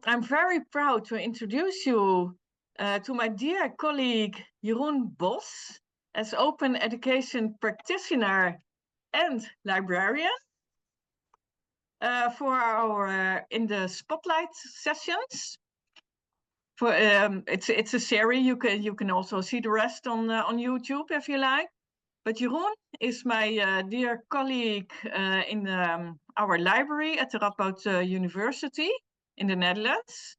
I'm very proud to introduce you to my dear colleague Jeroen Bos as open education practitioner and librarian for our in the spotlight sessions. For it's a series. You can also see the rest on YouTube if you like. But Jeroen is my dear colleague in our library at the Radboud University in the Netherlands.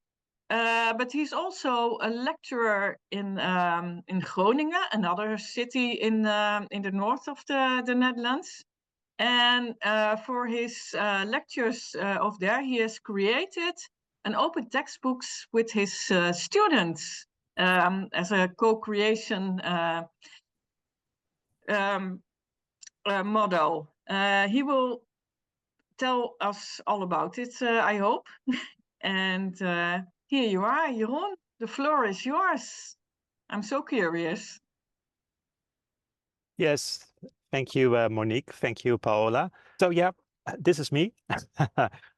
But he's also a lecturer in Groningen, another city in the north of the Netherlands. And for his lectures of there, he has created an open textbooks with his students as a co-creation model. He will tell us all about it, I hope. And here you are, Jeroen. The floor is yours. I'm so curious. Yes, thank you, Monique. Thank you, Paola. So yeah, this is me,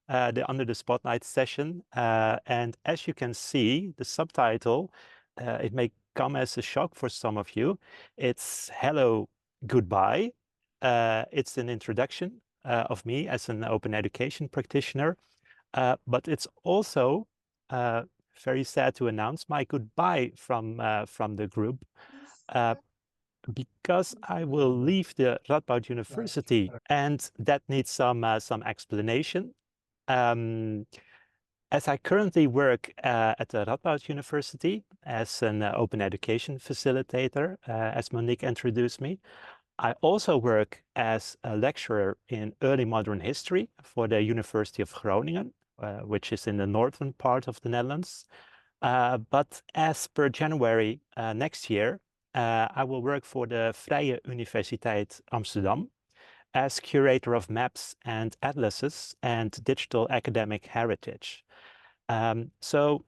the Under the Spotlight session. And as you can see, the subtitle, it may come as a shock for some of you. It's Hello, Goodbye. It's an introduction of me as an open education practitioner, but it's also very sad to announce my goodbye from the group. Because I will leave the Radboud University, and that needs some explanation. As I currently work at the Radboud University as an open education facilitator, as Monique introduced me, I also work as a lecturer in early modern history for the University of Groningen, which is in the northern part of the Netherlands. But as per January next year, I will work for the Vrije Universiteit Amsterdam as curator of maps and atlases and digital academic heritage. So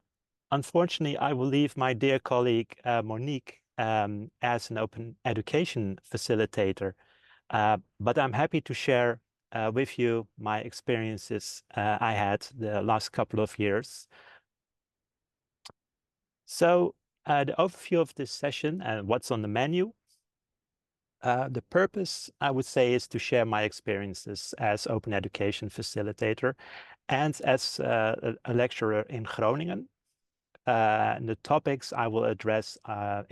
unfortunately, I will leave my dear colleague Monique as an open education facilitator, but I'm happy to share with you my experiences I had the last couple of years. So the overview of this session and what's on the menu. The purpose, I would say, is to share my experiences as open education facilitator and as a lecturer in Groningen. And the topics I will address are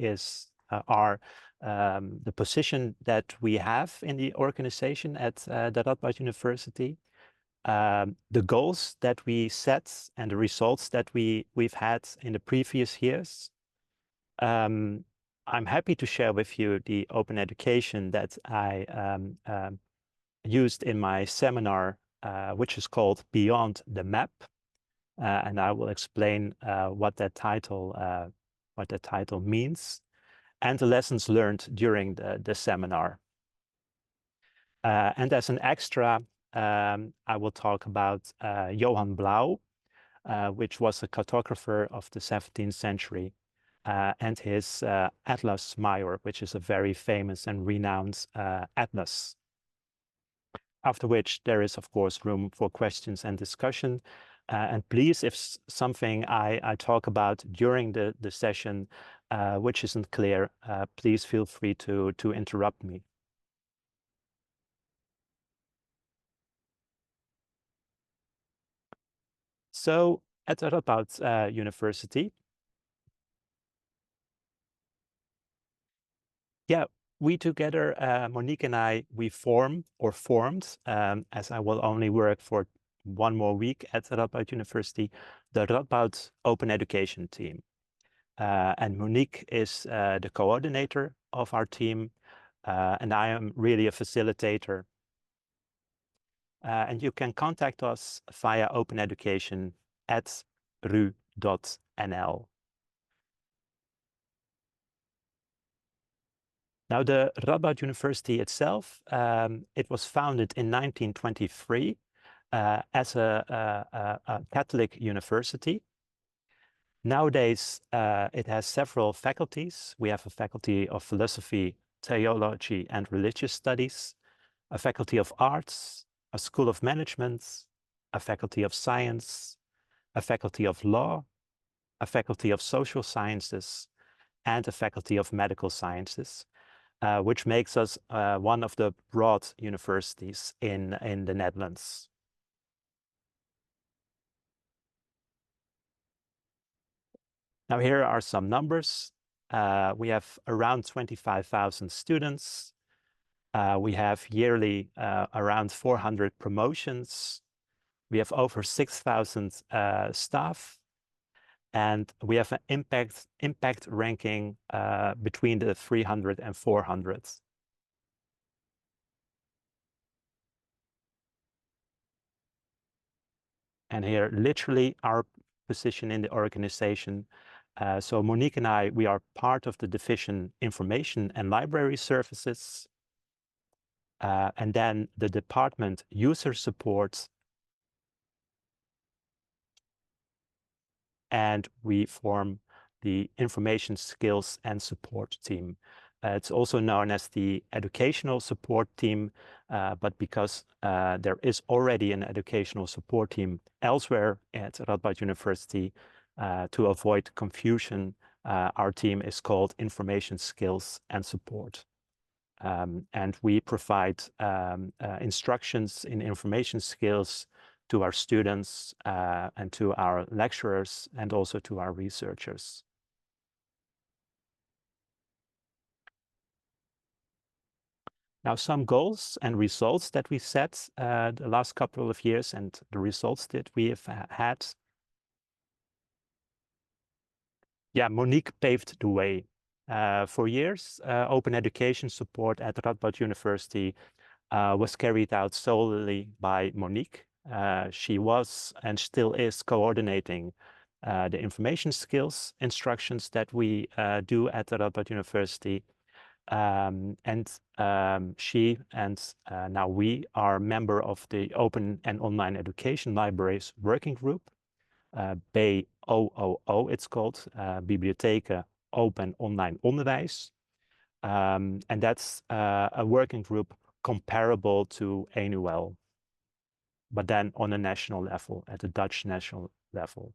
the position that we have in the organization at the Radboud University, the goals that we set and the results that we've had in the previous years. I'm happy to share with you the open education that I used in my seminar, which is called Beyond the Map, and I will explain what that title means, and the lessons learned during the seminar. And as an extra, I will talk about Joan Blaeu, which was a cartographer of the 17th century, and his Atlas Maior, which is a very famous and renowned atlas. After which there is, of course, room for questions and discussion. And please, if something I talk about during the session which isn't clear, please feel free to interrupt me. So at Radboud University, yeah, we together, Monique and I, we formed, as I will only work for one more week at Radboud University, the Radboud Open Education Team. And Monique is the coordinator of our team, and I am really a facilitator. And you can contact us via openeducation@ru.nl. Now, the Radboud University itself, it was founded in 1923 as a Catholic university. Nowadays, it has several faculties. We have a faculty of philosophy, theology, and religious studies, a faculty of arts, a school of management, a faculty of science, a faculty of law, a faculty of social sciences, and a faculty of medical sciences, which makes us one of the broad universities in the Netherlands. Now here are some numbers. We have around 25,000 students. We have yearly around 400 promotions. We have over 6,000 staff. And we have an impact ranking between the 300 and 400. And here, literally, our position in the organization. So Monique and I, we are part of the division Information and Library Services. And then the department User Support. And we form the Information Skills and Support Team. It's also known as the Educational Support Team, but because there is already an Educational Support Team elsewhere at Radboud University, to avoid confusion, our team is called Information Skills and Support. And we provide instructions in information skills to our students and to our lecturers and also to our researchers. Now, some goals and results that we set the last couple of years and the results that we have had. Yeah, Monique paved the way. For years, open education support at Radboud University was carried out solely by Monique. She was and still is coordinating the information skills instructions that we do at the Radboud University. She and now we are member of the Open and Online Education Libraries Working Group, BOOO it's called, Bibliotheken Open Online Onderwijs. And that's a working group comparable to ANUL, but then on a national level, at the Dutch national level.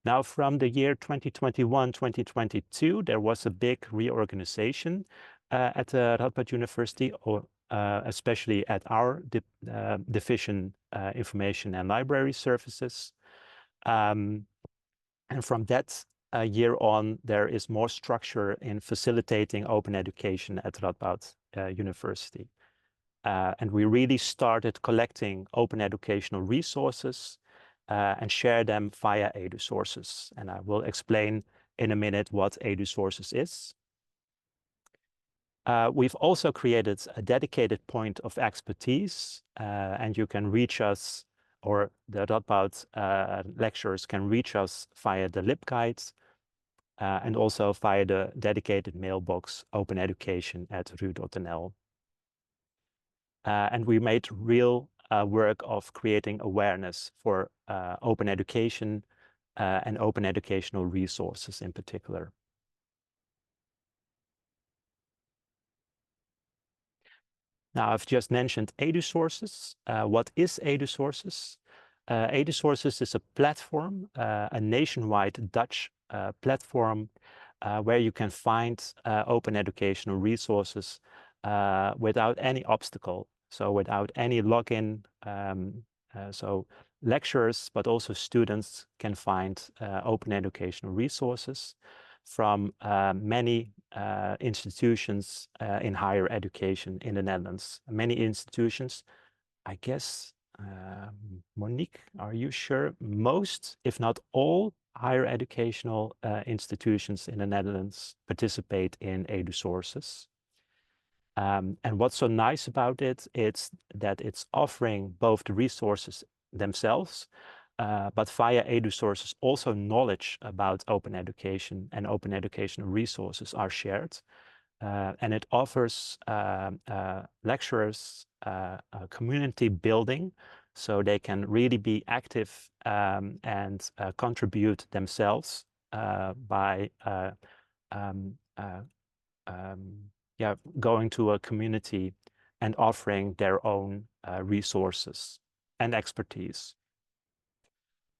Now, from the year 2021-2022, there was a big reorganization at Radboud University, or especially at our division, Information and Library Services. And from that year on, there is more structure in facilitating open education at Radboud University. And we really started collecting open educational resources and share them via EduSources. And I will explain in a minute what EduSources is. We've also created a dedicated point of expertise, and you can reach us, or the Radboud lecturers can reach us via the LibGuide and also via the dedicated mailbox openeducation@ru.nl. And we made real work of creating awareness for open education and open educational resources in particular. Now, I've just mentioned EduSources. What is EduSources? EduSources is a platform, a nationwide Dutch platform where you can find open educational resources without any obstacle. So without any login, so lecturers, but also students can find open educational resources from many institutions in higher education in the Netherlands. Many institutions, I guess, Monique, are you sure? Most, if not all, higher educational institutions in the Netherlands participate in EduSources. And what's so nice about it, it's that it's offering both the resources themselves, but via EduSources also knowledge about open education and open educational resources are shared. And it offers lecturers community building, so they can really be active and contribute themselves by going to a community and offering their own resources and expertise.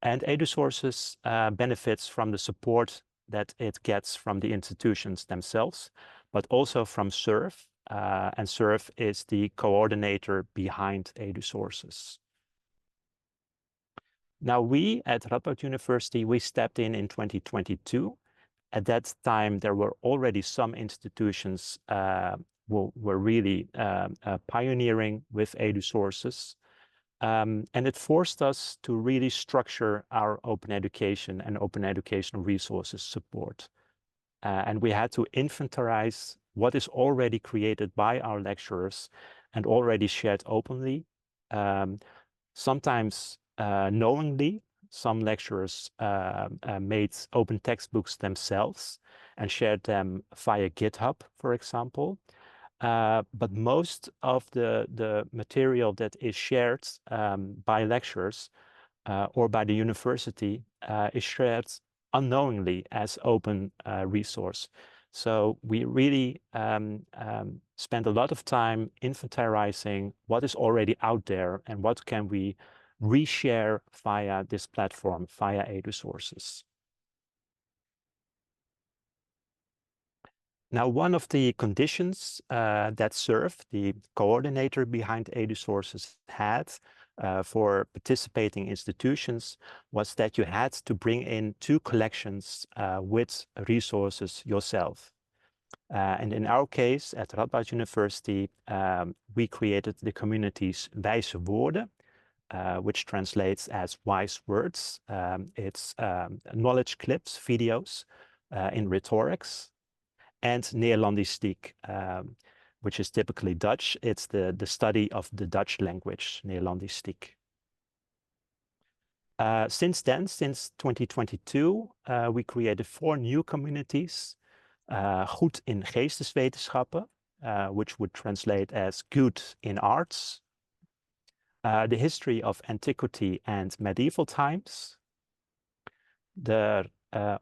And EduSources benefits from the support that it gets from the institutions themselves, but also from SURF. And SURF is the coordinator behind EduSources. Now, we at Radboud University, we stepped in 2022. At that time, there were already some institutions who were really pioneering with EduSources. And it forced us to really structure our open education and open educational resources support. And we had to inventarize what is already created by our lecturers and already shared openly. Sometimes knowingly, some lecturers made open textbooks themselves and shared them via GitHub, for example. But most of the material that is shared by lecturers or by the university is shared unknowingly as open resource. So we really spend a lot of time inventarizing what is already out there and what can we reshare via this platform, via EduSources. Now, one of the conditions that SURF, the coordinator behind EduSources, had for participating institutions was that you had to bring in 2 collections with resources yourself. And in our case at Radboud University, we created the community's wijze woorden, which translates as wise words. It's knowledge clips, videos in rhetorics, and Neerlandistiek, which is typically Dutch. It's the study of the Dutch language, Neerlandistiek. Since then, since 2022, we created 4 new communities. Goed in geesteswetenschappen, which would translate as good in arts. The history of antiquity and medieval times.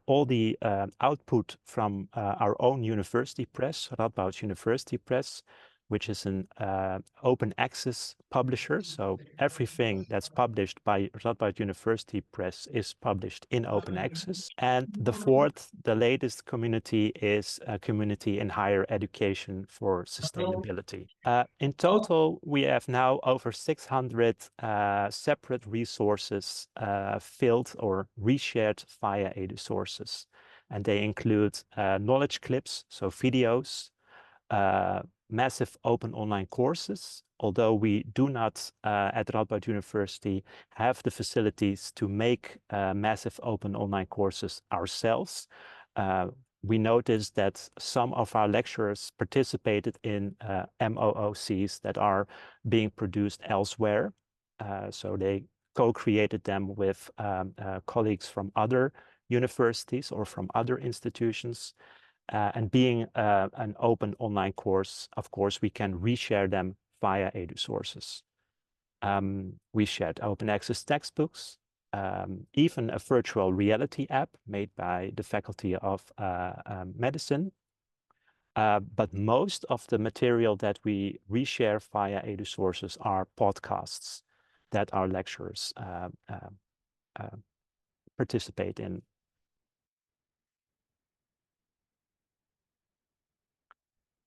All the output from our own university press, Radboud University Press, which is an open access publisher. So everything that's published by Radboud University Press is published in open access. And the 4th, the latest community is a community in higher education for sustainability. In total, we have now over 600 separate resources filled or reshared via EduSources. And they include knowledge clips, so videos, massive open online courses. Although we do not at Radboud University have the facilities to make massive open online courses ourselves, we noticed that some of our lecturers participated in MOOCs that are being produced elsewhere. So they co-created them with colleagues from other universities or from other institutions. And being an open online course, of course, we can reshare them via EduSources. We shared open access textbooks, even a virtual reality app made by the Faculty of Medicine. But most of the material that we reshare via EduSources are podcasts that our lecturers participate in.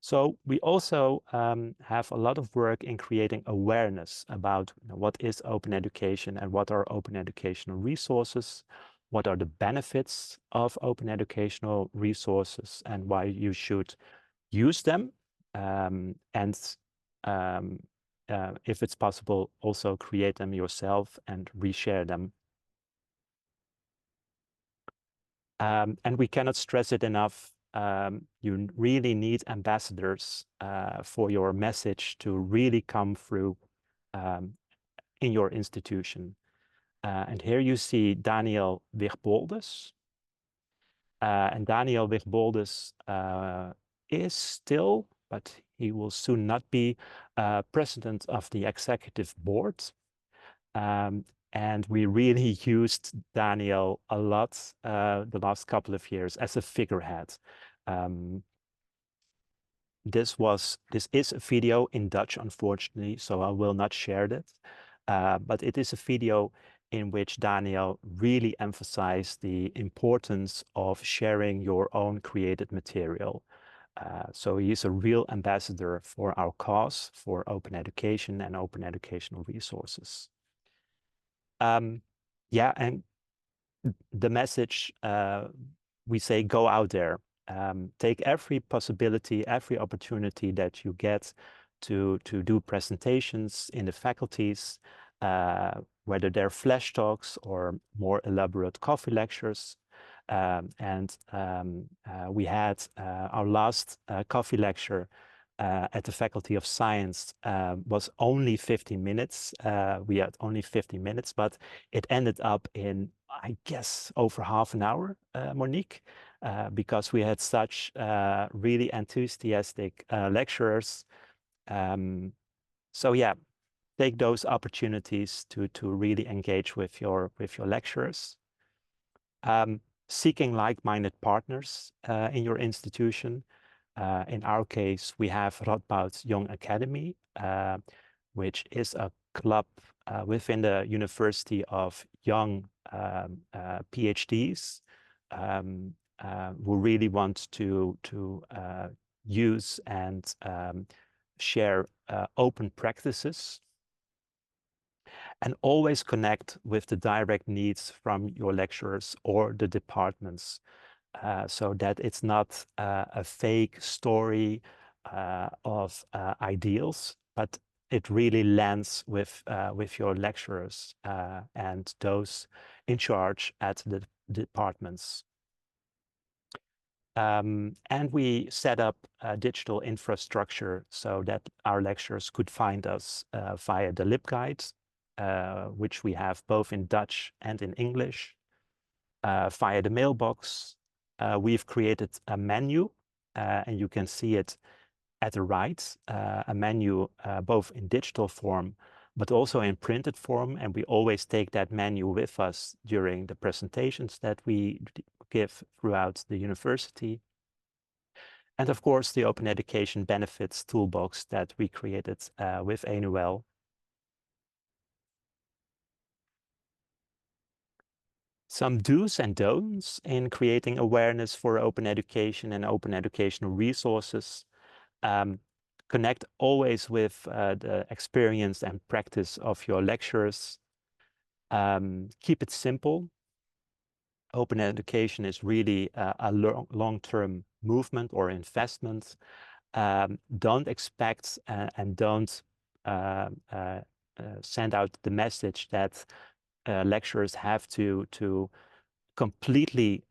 So we also have a lot of work in creating awareness about what is open education and what are open educational resources, what are the benefits of open educational resources and why you should use them, and if it's possible, also create them yourself and reshare them. And we cannot stress it enough. You really need ambassadors for your message to really come through in your institution. And here you see Daniel Wigboldes. And Daniel Wigboldes is still, but he will soon not be, president of the executive board. And we really used Daniel a lot the last couple of years as a figurehead. This is a video in Dutch, unfortunately, so I will not share that. But it is a video in which Daniel really emphasized the importance of sharing your own created material. So he's a real ambassador for our cause, for open education and open educational resources. Yeah, and the message, we say, go out there. Take every possibility, every opportunity that you get to do presentations in the faculties, whether they're flash talks or more elaborate coffee lectures. We had our last coffee lecture at the Faculty of Science was only 15 minutes. We had only 15 minutes, but it ended up in, I guess, over half an hour, Monique, because we had such really enthusiastic lecturers. So yeah, take those opportunities to really engage with your lecturers. Seeking like-minded partners in your institution. In our case, we have Radboud Young Academy, which is a club within the University of young PhDs who really want to use and share open practices, and always connect with the direct needs from your lecturers or the departments, so that it's not a fake story of ideals, but it really lands with your lecturers and those in charge at the departments. And we set up a digital infrastructure so that our lecturers could find us via the LibGuide, which we have both in Dutch and in English, via the mailbox. We've created a menu, and you can see it at the right, a menu both in digital form, but also in printed form. And we always take that menu with us during the presentations that we give throughout the university. And of course, the Open Education Benefits Toolbox that we created with ANUL. Some do's and don'ts in creating awareness for open education and open educational resources. Connect always with the experience and practice of your lecturers. Keep it simple. Open education is really a long-term movement or investment. Don't expect and don't send out the message that lecturers have to completely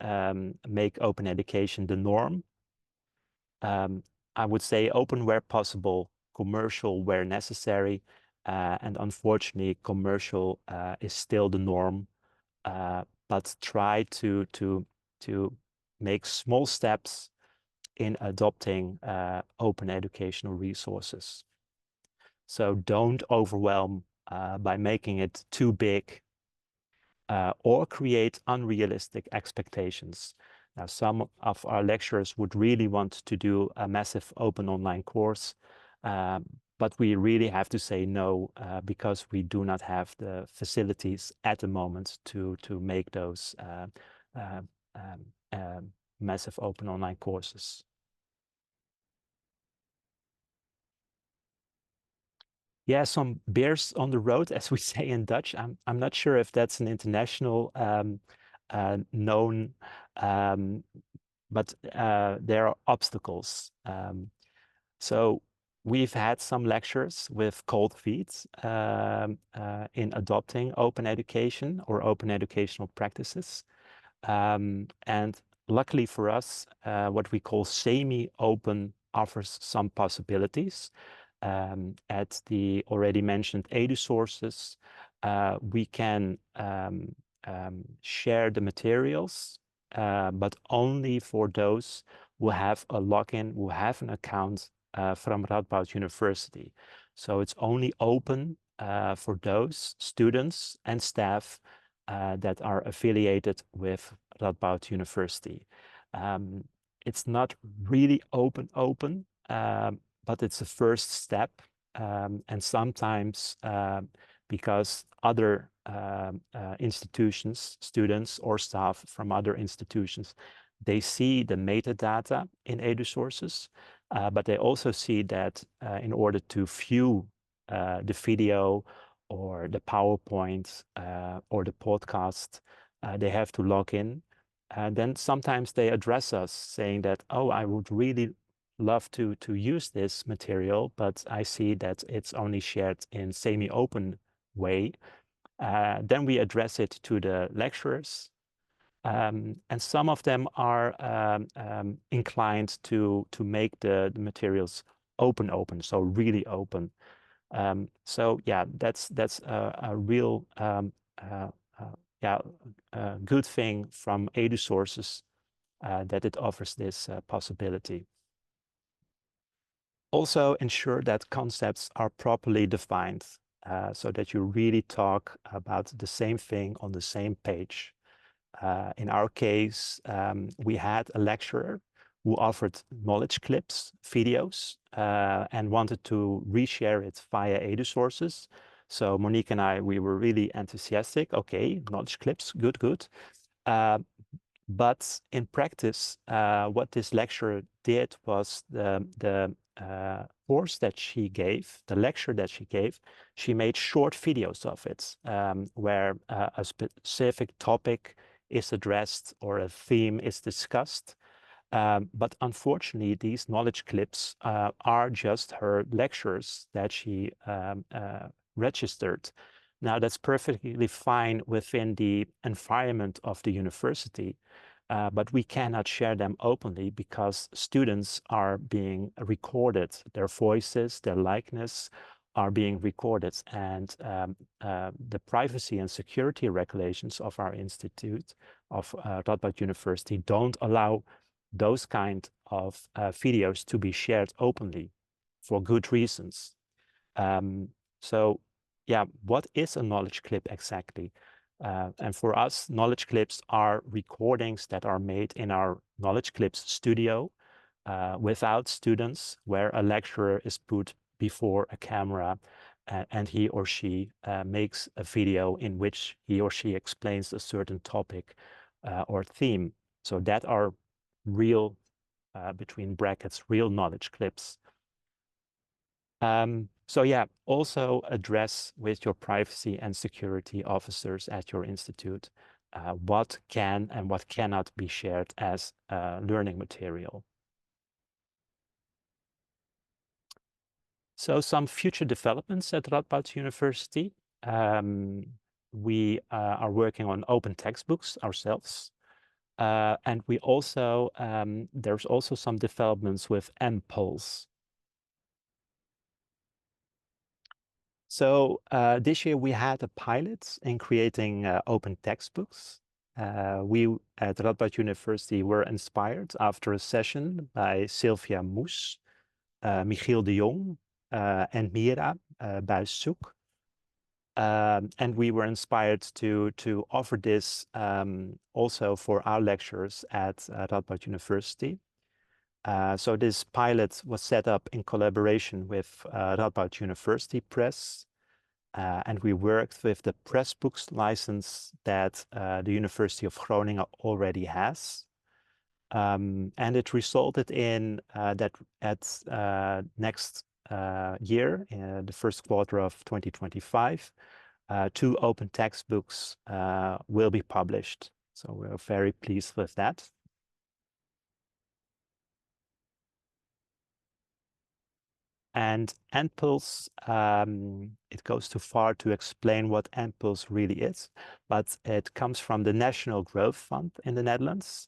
make open education the norm. I would say open where possible, commercial where necessary, and unfortunately commercial is still the norm, but try to make small steps in adopting open educational resources. So don't overwhelm by making it too big or create unrealistic expectations. Now, some of our lecturers would really want to do a massive open online course, but we really have to say no because we do not have the facilities at the moment to make those massive open online courses. Yeah, some beers on the road, as we say in Dutch. I'm not sure if that's an international known, but there are obstacles. So we've had some lectures with cold feet in adopting open education or open educational practices. And luckily for us, what we call semi-open offers some possibilities. At the already mentioned EduSources, we can share the materials, but only for those who have a login, who have an account from Radboud University. So it's only open for those students and staff that are affiliated with Radboud University. It's not really open, but it's a first step. And sometimes because other institutions, students or staff from other institutions, they see the metadata in EduSources, but they also see that in order to view the video or the PowerPoint or the podcast, they have to log in. And then sometimes they address us saying that, oh, I would really love to use this material, but I see that it's only shared in semi-open way. Then we address it to the lecturers. And some of them are inclined to make the materials open, so really open. So yeah, that's a real good thing from EduSources that it offers this possibility. Also ensure that concepts are properly defined so that you really talk about the same thing on the same page. In our case, we had a lecturer who offered knowledge clips, videos, and wanted to reshare it via EduSources. So Monique and I, we were really enthusiastic. Okay, knowledge clips, good. But in practice, what this lecturer did was the course that she gave, the lecture that she gave, she made short videos of it, where a specific topic is addressed or a theme is discussed. But unfortunately, these knowledge clips are just her lectures that she registered. Now, that's perfectly fine within the environment of the university, but we cannot share them openly because students are being recorded. Their voices, their likeness are being recorded, and the privacy and security regulations of our institute, of Radboud University, don't allow those kind of videos to be shared openly for good reasons. So yeah, what is a knowledge clip exactly? And for us, knowledge clips are recordings that are made in our knowledge clips studio without students, where a lecturer is put before a camera and he or she makes a video in which he or she explains a certain topic or theme. So that are real, between brackets, real knowledge clips. So yeah, also address with your privacy and security officers at your institute what can and what cannot be shared as learning material. So some future developments at Radboud University. We are working on open textbooks ourselves. And we also, there's also some developments with MPulse. So this year we had a pilot in creating open textbooks. We at Radboud University were inspired after a session by Sylvia Moes, Michiel de Jong, and Mira Buis-Zoek. And we were inspired to offer this also for our lecturers at Radboud University. So this pilot was set up in collaboration with Radboud University Press, and we worked with the press books license that the University of Groningen already has. And it resulted in that at next year, in the first quarter of 2025, 2 open textbooks will be published. So we're very pleased with that. And MPulse, it goes too far to explain what MPulse really is, but it comes from the National Growth Fund in the Netherlands,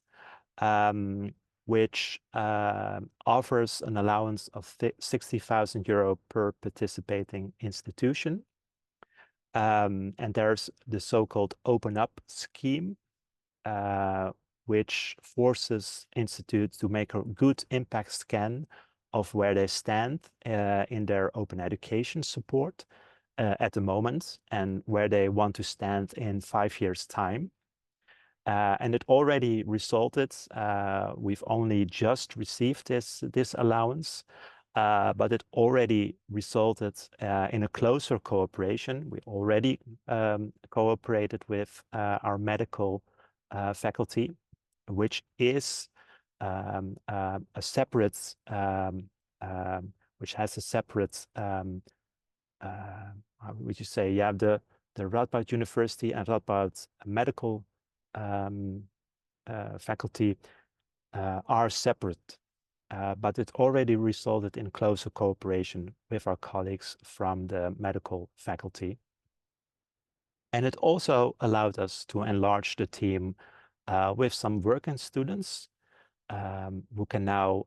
which offers an allowance of 60,000 euro per participating institution. And there's the so-called Open Up scheme, which forces institutes to make a good impact scan of where they stand in their open education support at the moment and where they want to stand in 5 years' time. And it already resulted, we've only just received this allowance, but it already resulted in a closer cooperation. We already cooperated with our medical faculty, which is a separate, which has a separate, how would you say, yeah, the Radboud University and Radboud medical faculty are separate. But it already resulted in closer cooperation with our colleagues from the medical faculty. And it also allowed us to enlarge the team with some working students who can now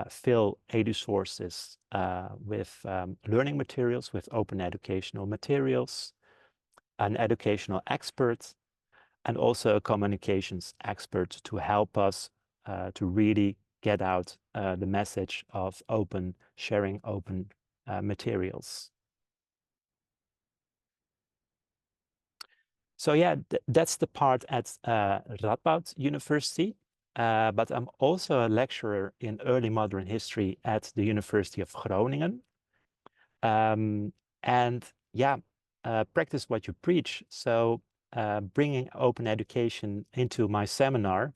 fill EduSources with learning materials, with open educational materials, an educational expert, and also a communications expert to help us to really get out the message of sharing open materials. So yeah, that's the part at Radboud University, but I'm also a lecturer in early modern history at the University of Groningen. And yeah, practice what you preach. So bringing open education into my seminar.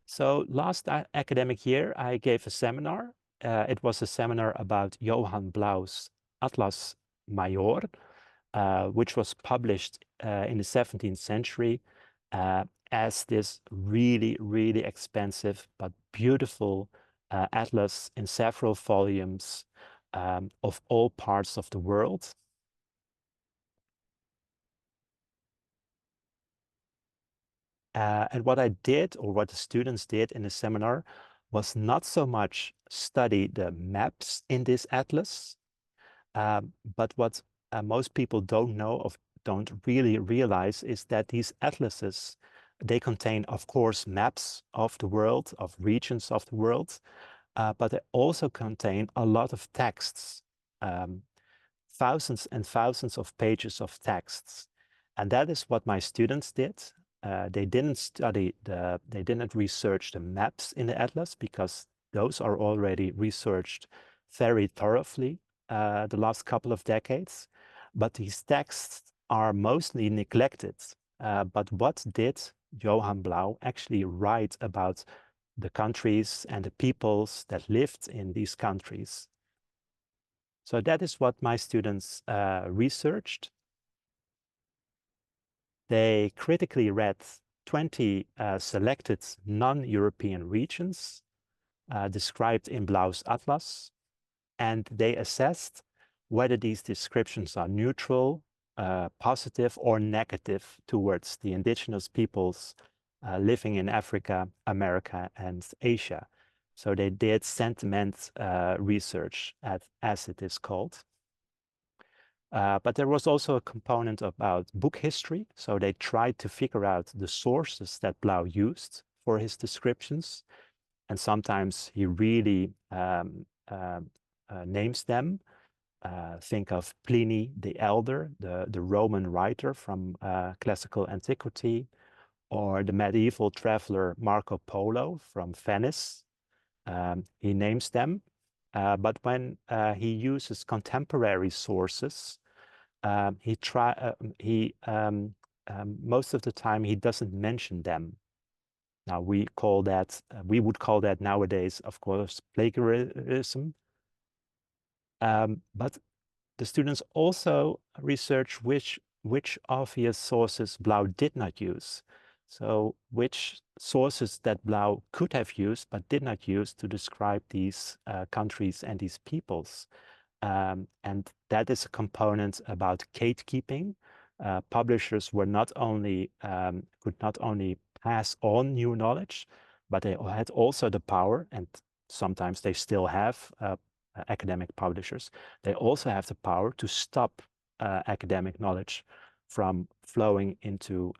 So last academic year, I gave a seminar. It was a seminar about Joan Blaeu's Atlas Maior, which was published in the 17th century as this really, really expensive but beautiful atlas in several volumes of all parts of the world. And what I did, or what the students did in the seminar, was not so much study the maps in this atlas, but what most people don't know or don't really realize is that these atlases, they contain, of course, maps of the world, of regions of the world, but they also contain a lot of texts, thousands and thousands of pages of texts. And that is what my students did. They didn't research the maps in the atlas because those are already researched very thoroughly the last couple of decades. But these texts are mostly neglected. But what did Joan Blaeu actually write about the countries and the peoples that lived in these countries? So that is what my students researched. They critically read 20 selected non-European regions described in Blaeu's atlas, and they assessed whether these descriptions are neutral, positive, or negative towards the indigenous peoples living in Africa, America, and Asia. So they did sentiment research, as it is called. But there was also a component about book history. So they tried to figure out the sources that Blaeu used for his descriptions. And sometimes he really names them. Think of Pliny the Elder, the Roman writer from classical antiquity, or the medieval traveler Marco Polo from Venice. He names them. But when he uses contemporary sources, most of the time he doesn't mention them. Now we would call that nowadays, of course, plagiarism. But the students also research which obvious sources Blaeu did not use. So which sources that Blaeu could have used but did not use to describe these countries and these peoples. And that is a component about gatekeeping. Publishers were could not only pass on new knowledge, but they had also the power, and sometimes they still have academic publishers. They also have the power to stop academic knowledge from flowing into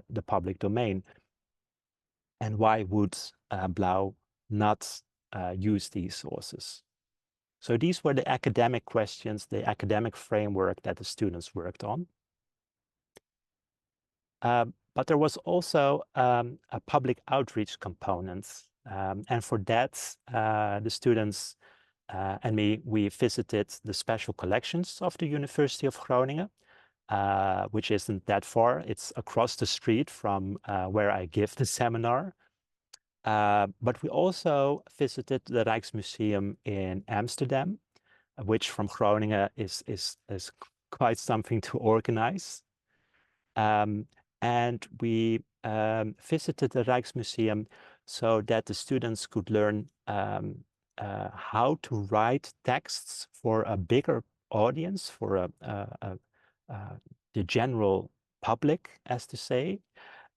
the public domain. And why would Blaeu not use these sources? So these were the academic questions, the academic framework that the students worked on. But there was also a public outreach component And for that, the students and me, we visited the special collections of the University of Groningen, which isn't that far. It's across the street from where I give the seminar. But we also visited the Rijksmuseum in Amsterdam, which from Groningen is quite something to organize. And we visited the Rijksmuseum so that the students could learn how to write texts for a bigger audience, for the general public, as to say,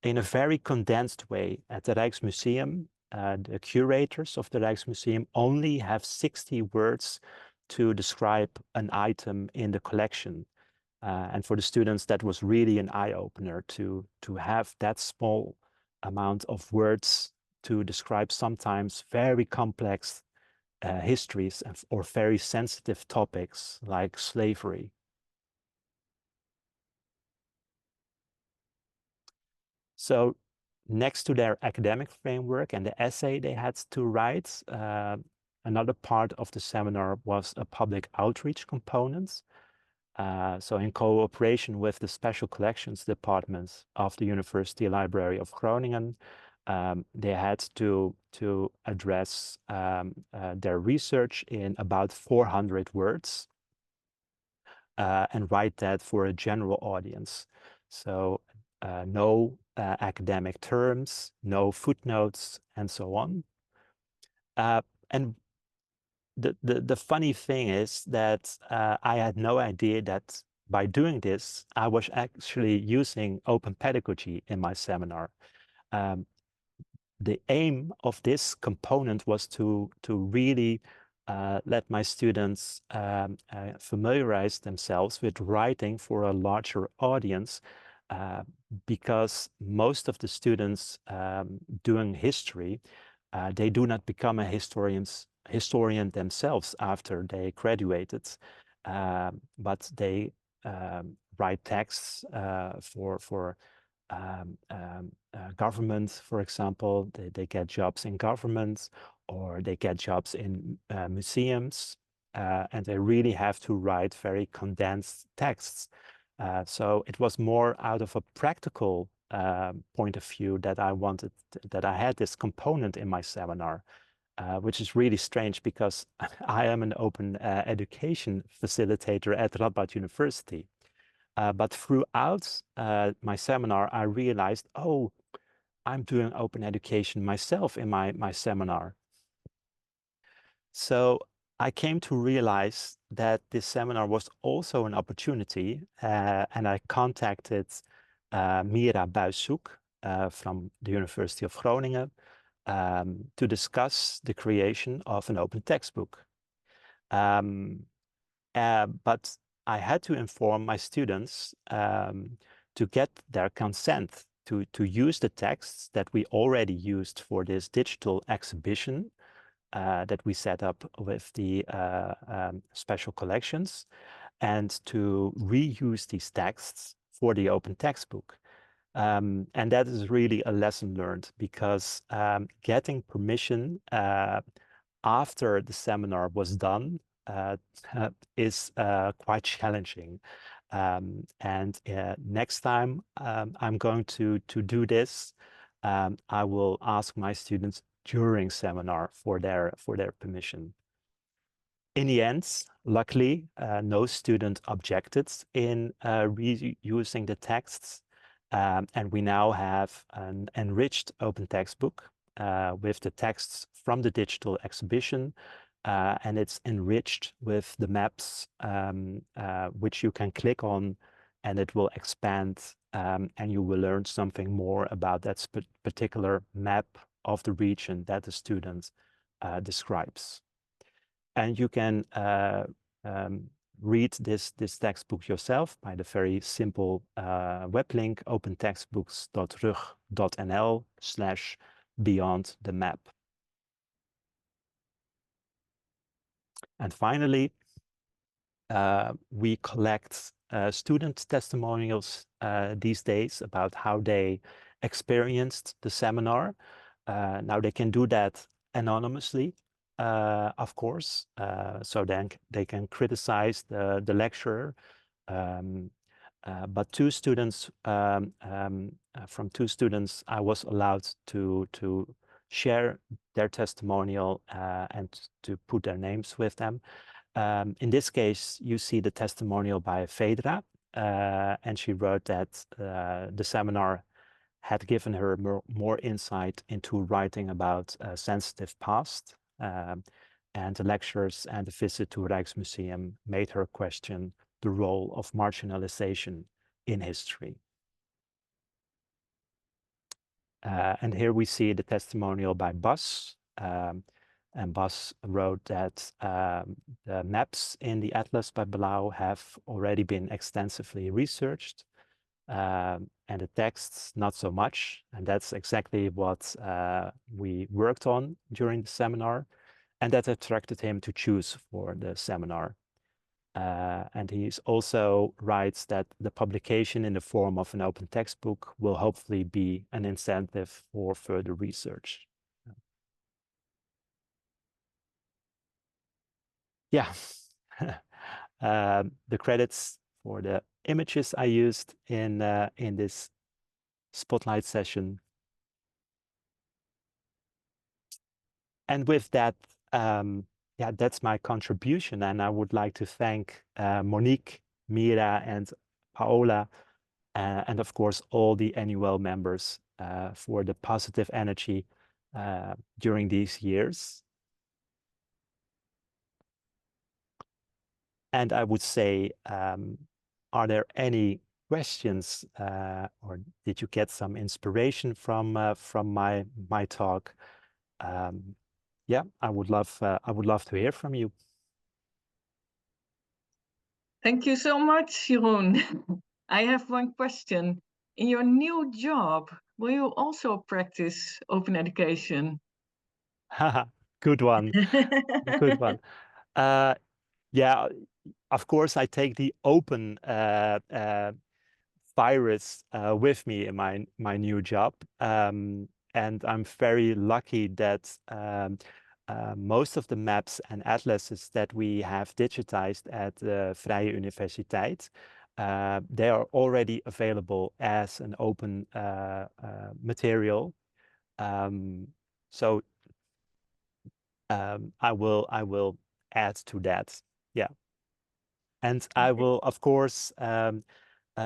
in a very condensed way. At the Rijksmuseum, the curators of the Rijksmuseum only have 60 words to describe an item in the collection. And for the students, that was really an eye-opener to have that small amount of words to describe sometimes very complex histories or very sensitive topics like slavery. So next to their academic framework and the essay they had to write, another part of the seminar was a public outreach component. So in cooperation with the Special Collections Department of the University Library of Groningen, they had to address their research in about 400 words and write that for a general audience. So no academic terms, no footnotes, and so on. And the funny thing is that I had no idea that by doing this, I was actually using open pedagogy in my seminar. The aim of this component was to really let my students familiarize themselves with writing for a larger audience, because most of the students doing history, they do not become a historian themselves after they graduated, but they write texts for government, for example. They get jobs in government, or they get jobs in museums, and they really have to write very condensed texts. So it was more out of a practical point of view that I had this component in my seminar, which is really strange because I am an open education facilitator at Radboud University. But throughout my seminar, I realized, oh, I'm doing open education myself in my seminar. So I came to realize that this seminar was also an opportunity, and I contacted Mira Buiszoek from the University of Groningen to discuss the creation of an open textbook. But I had to inform my students to get their consent to use the texts that we already used for this digital exhibition that we set up with the special collections, and to reuse these texts for the open textbook. And that is really a lesson learned, because getting permission after the seminar was done is quite challenging. And next time I'm going to do this, I will ask my students during seminar for their permission. In the end, luckily, no student objected in reusing the texts, and we now have an enriched open textbook with the texts from the digital exhibition, and it's enriched with the maps which you can click on, and it will expand, and you will learn something more about that particular map of the region that the student describes. And you can read this textbook yourself by the very simple web link opentextbooks.rug.nl/beyond the map. And finally, we collect student testimonials these days about how they experienced the seminar. Now they can do that anonymously, of course, so then they can criticize the lecturer. But from two students, I was allowed to share their testimonial and to put their names with them. In this case, you see the testimonial by Vedra, and she wrote that the seminar had given her more insight into writing about a sensitive past, and the lectures and the visit to Rijksmuseum made her question the role of marginalization in history. And here we see the testimonial by Bos. And Bos wrote that the maps in the Atlas by Blaeu have already been extensively researched, and the texts not so much. And that's exactly what we worked on during the seminar, and that attracted him to choose for the seminar. And he also writes that the publication in the form of an open textbook will hopefully be an incentive for further research. Yeah, the credits for the images I used in this spotlight session. And with that, yeah, that's my contribution. And I would like to thank Monique, Mira, and Paola, and of course, all the annual members for the positive energy during these years. And I would say, are there any questions, or did you get some inspiration from my talk? Yeah, I would love to hear from you. Thank you so much, Jeroen. I have one question. In your new job, will you also practice open education? Good one. Good one. Yeah, of course, I take the open virus with me in my new job. And I'm very lucky that most of the maps and atlases that we have digitized at the Vrije Universiteit, they are already available as an open material. So I will add to that. Yeah. And I will, of course,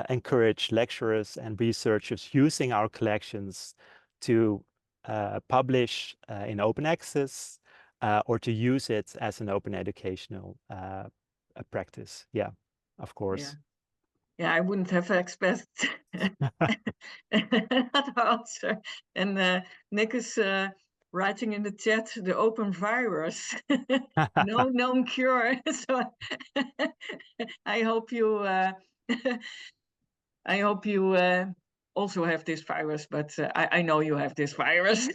encourage lecturers and researchers using our collections to publish in open access or to use it as an open educational practice. Yeah, of course. Yeah, I wouldn't have expected that answer. And Nick is writing in the chat the open virus. No known cure. So I hope you also have this virus, but I know you have this virus.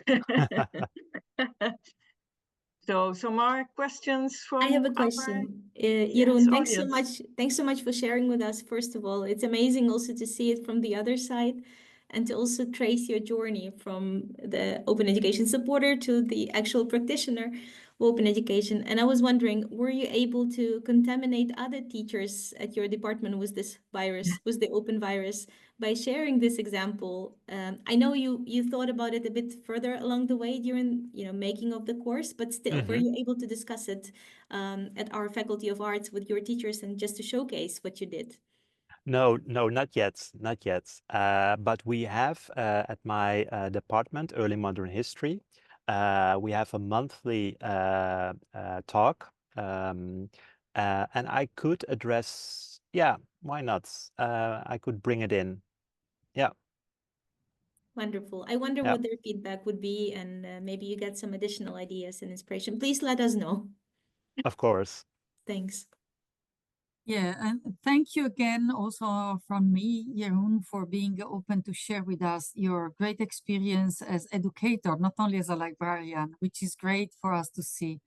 So some more questions from I have a question. Jeroen, thanks so much for sharing with us. First of all, it's amazing also to see it from the other side and to also trace your journey from the open education supporter to the actual practitioner of open education. And I was wondering, were you able to contaminate other teachers at your department with this virus, with the open virus, by sharing this example? I know you thought about it a bit further along the way during making of the course, but still, were you able to discuss it at our Faculty of Arts with your teachers and just to showcase what you did? No, not yet, not yet. But we have at my department, Early Modern History, we have a monthly talk, and I could address, yeah, why not? I could bring it in. Yeah. Wonderful. I wonder what their feedback would be, and maybe you get some additional ideas and inspiration. Please let us know. Of course. Thanks. Yeah, and thank you again also from me, Jeroen, for being open to share with us your great experience as educator, not only as a librarian, which is great for us to see,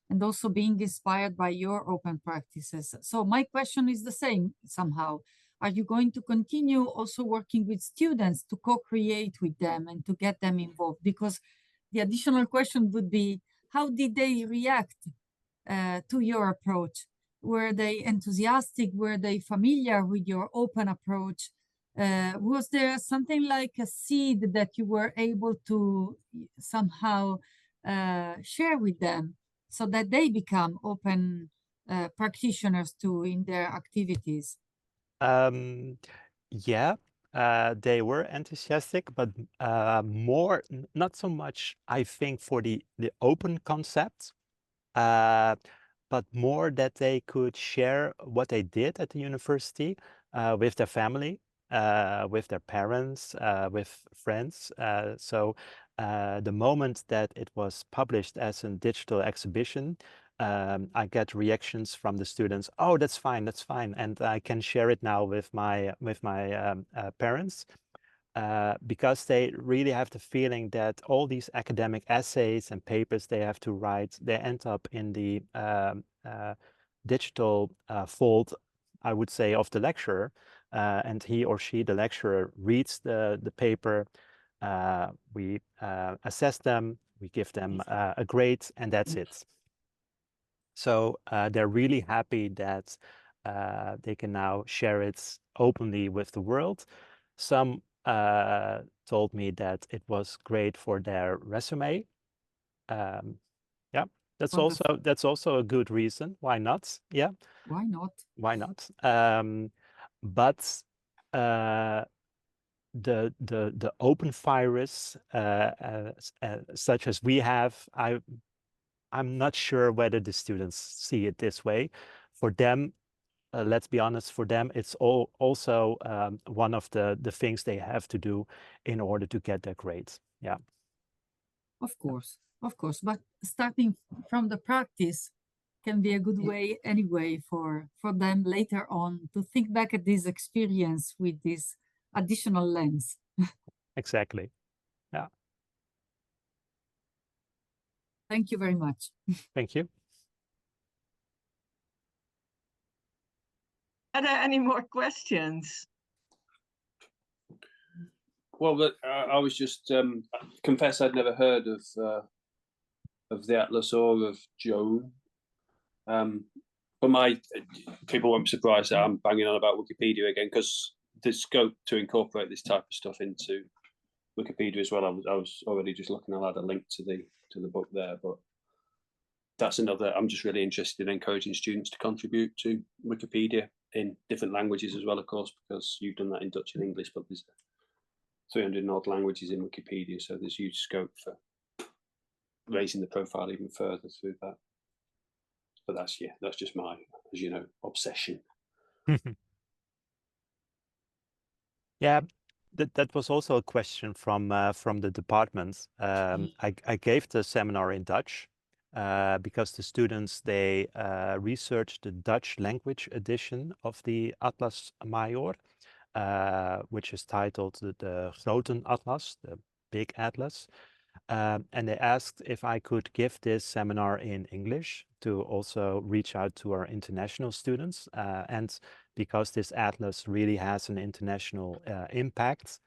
and also being inspired by your open practices. So my question is the same somehow. Are you going to continue also working with students to co-create with them and to get them involved? Because the additional question would be, how did they react to your approach? Were they enthusiastic? Were they familiar with your open approach? Was there something like a seed that you were able to somehow share with them so that they become open practitioners too in their activities? Yeah, they were enthusiastic, but more, not so much, I think, for the open concept, but more that they could share what they did at the university with their family, with their parents, with friends. So the moment that it was published as a digital exhibition, I get reactions from the students. Oh, that's fine, and I can share it now with my parents. Because they really have the feeling that all these academic essays and papers they have to write, they end up in the digital fold, I would say, of the lecturer, and he or she, the lecturer, reads the paper. We assess them, we give them a grade, and that's it. So they're really happy that they can now share it openly with the world. Some told me that it was great for their resume. Yeah, that's also a good reason. Why not? Yeah. Why not? Why not? But the open virus, such as we have, I'm not sure whether the students see it this way. For them, let's be honest, for them, it's also one of the things they have to do in order to get their grades. Yeah. Of course. But starting from the practice can be a good way anyway for them later on to think back at this experience with this additional lens. Exactly. Yeah. Thank you very much. Thank you. Are there any more questions? Well, I was just confess I'd never heard of the Atlas or of Joan. But my people won't be surprised that I'm banging on about Wikipedia again, because the scope to incorporate this type of stuff into Wikipedia as well. I was already just looking. I'll add a link to the book there, but that's another. I'm just really interested in encouraging students to contribute to Wikipedia in different languages as well, of course, because you've done that in Dutch and English, but there's 300 odd languages in Wikipedia, so there's huge scope for raising the profile even further through that. But that's just my, as you know, obsession. Yeah, that was also a question from the department. I gave the seminar in Dutch because the students, they researched the Dutch language edition of the Atlas Maior, which is titled the Groten Atlas, the Big Atlas. And they asked if I could give this seminar in English to also reach out to our international students. And because this atlas really has an international impact.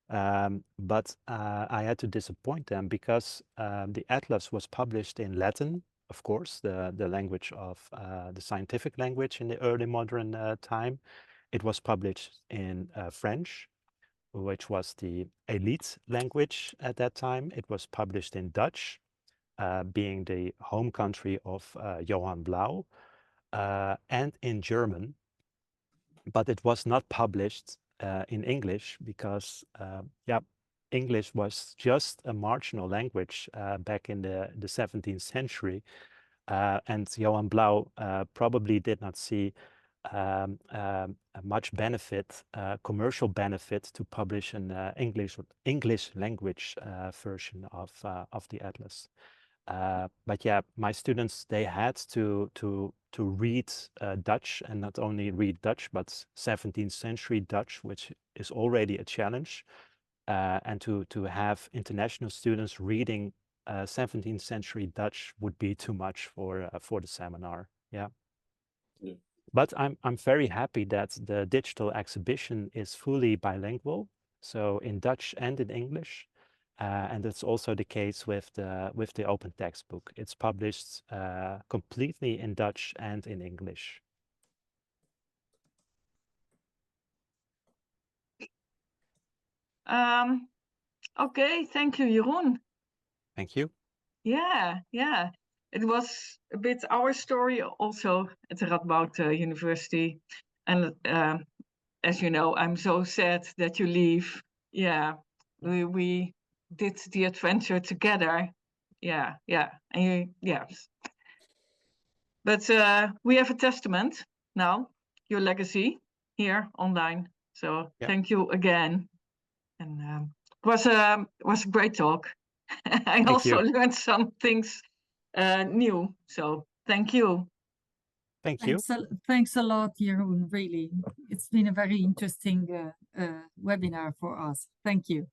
But I had to disappoint them because the atlas was published in Latin, of course, the language of the scientific language in the early modern time. It was published in French, which was the elite language at that time. It was published in Dutch, being the home country of Joan Blaeu, and in German, but it was not published in English because, English was just a marginal language back in the 17th century. And Joan Blaeu probably did not see much benefit, commercial benefit, to publish an English language version of the atlas. But yeah, my students, they had to read Dutch, and not only read Dutch, but 17th century Dutch, which is already a challenge, and to have international students reading 17th century Dutch would be too much for the seminar. Yeah. But I'm very happy that the digital exhibition is fully bilingual, so in Dutch and in English. And that's also the case with the open textbook. It's published completely in Dutch and in English. Okay, thank you, Jeroen. Thank you. Yeah, yeah. It was a bit our story also at the Radboud University. And as you know, I'm so sad that you leave. Yeah, we did the adventure together. Yeah, yeah. And yes. But we have a testament now, your legacy here online. So thank you again. And it was a great talk. I also learned some things new. So thank you. Thank you. Thanks a lot, Jeroen, really. It's been a very interesting webinar for us. Thank you.